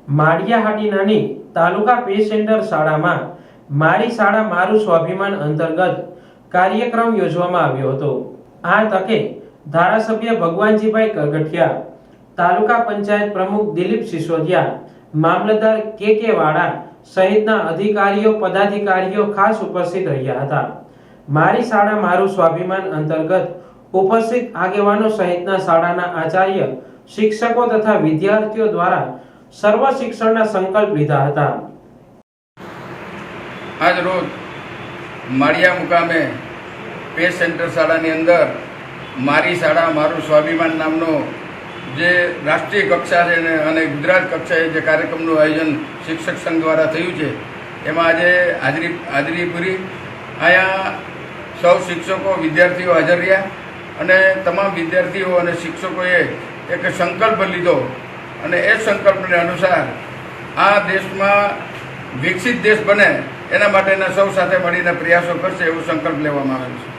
માળિયાહાટીનાની તાલુકા pay centre શાળામાં મારી શાળા મારું સ્વાભિમાન અંતર્ગત કાર્યક્રમ યોજવામાં આવ્યો હતો। આ તકે ધારાસભ્ય ભગવાનજીભાઈ કરગઠિયા, તાલુકા પંચાયત પ્રમુખ દિલીપ સિસોદિયા, મામલતદાર કે વાડા સહિતના અધિકારીઓ પદાધિકારીઓ ખાસ ઉપસ્થિત રહ્યા હતા। મારી શાળા મારું સ્વાભિમાન અંતર્ગત ઉપસ્થિત આગેવાનો સહિતના શાળાના આચાર્ય, શિક્ષકો તથા વિદ્યાર્થીઓ દ્વારા સર્વ શિક્ષણના સંકલ્પ લીધા હતા। આજ રોજ માળિયા મુકામે પે સેન્ટર શાળાની અંદર મારી શાળા મારું સ્વાભિમાન નામનો જે રાષ્ટ્રીય કક્ષા છે અને ગુજરાત કક્ષાએ જે કાર્યક્રમનું આયોજન શિક્ષક સંઘ દ્વારા થયું છે એમાં આજે હાજરી પૂરી। અહીંયા સૌ શિક્ષકો વિદ્યાર્થીઓ હાજર રહ્યા અને તમામ વિદ્યાર્થીઓ અને શિક્ષકોએ એક સંકલ્પ લીધો અને એ સંકલ્પને અનુસાર આ દેશમાં વિકસિત દેશ બને એના માટેના સૌ સાથે મળીને પ્રયાસો કરશે એવો સંકલ્પ લેવામાં આવેલો છે।